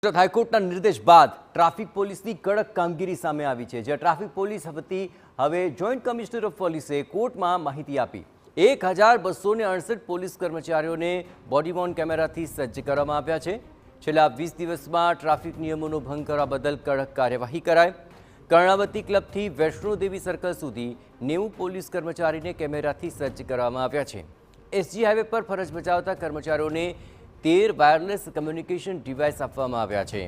ગુજરાત હાઈકોર્ટના નિર્દેશ બાદ ટ્રાફિક પોલીસની કડક કામગીરી સામે આવી છે, જ્યાં ટ્રાફિક પોલીસ વતી હવે જોઈન્ટ કમિશનર ઓફ પોલીસે કોર્ટમાં માહિતી આપી 1268 પોલીસ કર્મચારીઓને બોડી વોર્ન કેમેરાથી સજ્જ કરવામાં આવ્યા છે। છેલ્લા 20 દિવસમાં ટ્રાફિક નિયમોનો ભંગ કરવા બદલ કડક કાર્યવાહી કરાઈ। કર્ણાવતી ક્લબથી વૈષ્ણોદેવી સર્કલ સુધી 90 પોલીસ કર્મચારીને કેમેરાથી સજ્જ કરવામાં આવ્યા છે। એસજી હાઈવે પર ફરજ બજાવતા કર્મચારીઓને 13 વાયરલેસ કમ્યુનિકેશન ડિવાઇસ આપવામાં આવ્યા છે।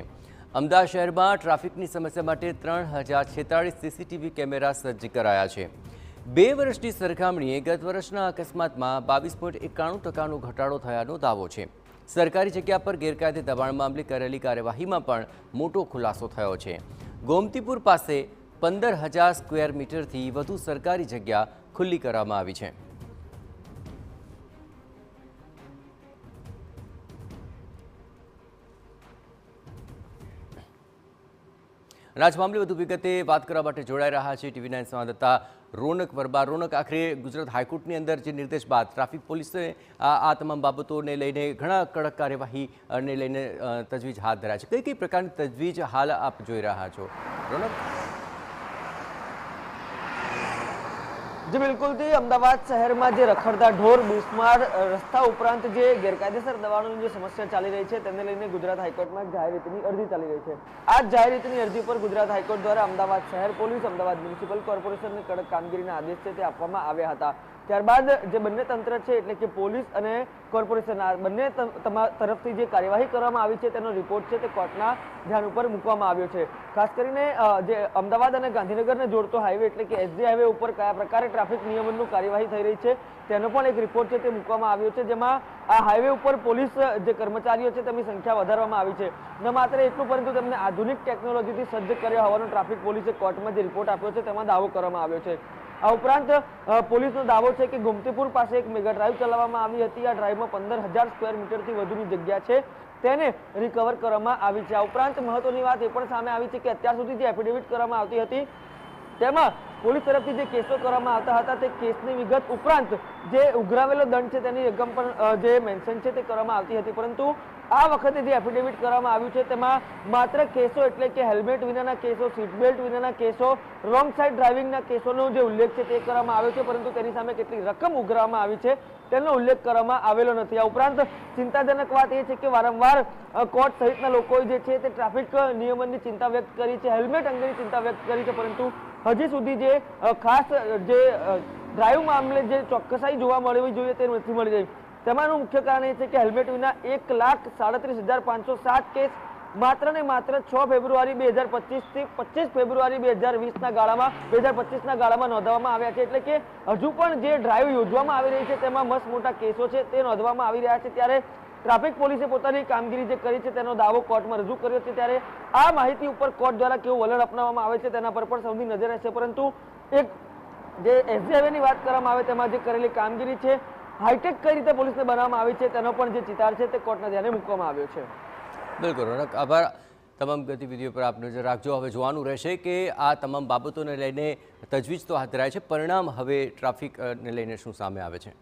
અમદાવાદ શહેરમાં ટ્રાફિકની સમસ્યા માટે 3046 સીસીટીવી કેમેરા સજ્જ કરાયા છે। 2 વર્ષની સરખામણીએ ગત વર્ષના અકસ્માતમાં 22.91% ઘટાડો થયાનો દાવો છે। સરકારી જગ્યા પર ગેરકાયદે દબાણ મામલે કરેલી કાર્યવાહીમાં પણ મોટો ખુલાસો થયો છે। ગોમતીપુર પાસે 15,000 સ્ક્વેર મીટરથી વધુ સરકારી જગ્યા ખુલ્લી કરવામાં આવી છે। આજ મામલે વધુ વિગતે વાત કરવા માટે જોડાઈ રહ્યા છે ટીવી9 સંવાદદાતા રોનક વર્મા। રોનક, આખરે ગુજરાત હાઈકોર્ટની અંદર જે નિર્દેશ બાદ ટ્રાફિક પોલીસે આ તમામ બાબતોને લઈને ઘણા કડક કાર્યવાહીને લઈને તજવીજ હાથ ધરાય છે। કઈ કઈ પ્રકારની તજવીજ હાલ આપ જોઈ રહ્યા છો, રોનક? जी बिल्कुल थी अमदावाद शहर में जो रखड़ता ढोर बेसुमार रस्ता उपरांत जो गैरकायदेसर दबाणों जो समस्या चाली रही है तेने लईने गुजरात हाईकोर्ट में जाहिर रीतनी अरजी चाली रही है। आज जाहिर रीतनी अरजी पर गुजरात हाईकोर्ट द्वारा अमदावाद शहर पोलीस अमदावाद म्युनिसिपल कॉर्पोरेशन ने कड़क कामगीरीना आदेश है ते आपवामां आव्या हता। ત્યારબાદ જે બંને તંત્ર છે એટલે કે પોલીસ અને કોર્પોરેશન આ બંને તરફથી જે કાર્યવાહી કરવામાં આવી છે તેનો રિપોર્ટ છે તે કોર્ટના ધ્યાન ઉપર મૂકવામાં આવ્યો છે। ખાસ કરીને જે અમદાવાદ અને ગાંધીનગરને જોડતો હાઈવે એટલે કે એસજી હાઈવે ઉપર કયા પ્રકારે ટ્રાફિક નિયમનની કાર્યવાહી થઈ રહી છે તેનો પણ એક રિપોર્ટ છે તે મૂકવામાં આવ્યો છે, જેમાં આ હાઈવે ઉપર પોલીસ જે કર્મચારીઓ છે તેમની સંખ્યા વધારવામાં આવી છે। ન માત્ર એટલું પરંતુ તેમને આધુનિક ટેકનોલોજીથી સજ્જ કર્યા હોવાનો ટ્રાફિક પોલીસે કોર્ટમાં જે રિપોર્ટ આપ્યો છે તેમાં દાવો કરવામાં આવ્યો છે। આ ઉપરાંત પોલીસનો દાવો છે કે ગોમતીપુર પાસે એક મેગા ડ્રાઈવ ચલાવવામાં આવી હતી। આ ડ્રાઈવમાં 15,000 સ્ક્વેર મીટરથી વધુની જગ્યા છે તેને રિકવર કરવામાં આવી છે। આ ઉપરાંત મહત્વની વાત એ પણ સામે આવી છે કે અત્યાર સુધી જે એફિડેવિટ કરવામાં આવતી હતી તેમાં પોલીસ તરફથી જે કેસો કરવામાં આવતા હતા તે કેસની વિગત ઉપરાંત જે ઉઘરાવેલો દંડ છે તેની રકમ પણ જે મેન્શન છે તે કરવામાં આવતી હતી, પરંતુ આ વખતે જે એફિડેવિટ કરવામાં આવ્યું છે તેમાં માત્ર કેસો એટલે કે હેલ્મેટ વિનાના કેસો, સીટ બેલ્ટ વિનાના કેસો, રોંગ સાઈડ ડ્રાઇવિંગના કેસોનો જે ઉલ્લેખ છે તે કરવામાં આવ્યો છે, પરંતુ તેની સામે કેટલી રકમ ઉઘરાવવામાં આવી છે તેનો ઉલ્લેખ કરવામાં આવેલો નથી। આ ઉપરાંત ચિંતાજનક વાત એ છે કે વારંવાર કોર્ટ સહિતના લોકોએ જે છે તે ટ્રાફિક નિયમનની ચિંતા વ્યક્ત કરી છે, હેલ્મેટ અંગેની ચિંતા વ્યક્ત કરી છે, પરંતુ હજી સુધી જે ખાસ જે ડ્રાઈવ મામલે જે ચોક્કસાઈ જોવા મળવી જોઈએ તે નથી મળી રહી। તેમાંનું મુખ્ય કારણ એ છે કે હેલ્મેટ વિના 1,37,507 કેસ માત્ર ને માત્ર 6 ફેબ્રુઆરી 2025 થી 25 ફેબ્રુઆરી 2020ના ગાળામાં નોંધવામાં આવ્યા છે। એટલે કે હજુ પણ જે ડ્રાઈવ યોજવામાં આવી રહી છે તેમાં મસ્ત મોટા કેસો છે તે નોંધવામાં આવી રહ્યા છે। ત્યારે ટ્રાફિક પોલીસે પોતાની કામગીરી જે કરી છે તેનો દાવો કોર્ટમાં રજૂ કર્યો છે। ત્યારે આ માહિતી ઉપર કોર્ટ દ્વારા કેવું વલણ અપનાવવામાં આવે છે તેના પર પણ સૌની નજર રહેશે, પરંતુ એક જે એસજી હાઈવેની વાત કરવામાં આવે તેમાં જે કરેલી કામગીરી છે, હાઈટેક કઈ રીતે પોલીસને બનાવવામાં આવી છે તેનો પણ જે ચિતાર છે તે કોર્ટના ધ્યાને મૂકવામાં આવ્યો છે। બિલકુલ રોનક, આભાર। તમામ ગતિવિધિઓ પર આપ નજર રાખજો। હવે જોવાનું રહેશે કે આ તમામ બાબતોને લઈને તજવીજ તો હાથ ધરાય છે, પરિણામ હવે ટ્રાફિકને લઈને શું સામે આવે છે।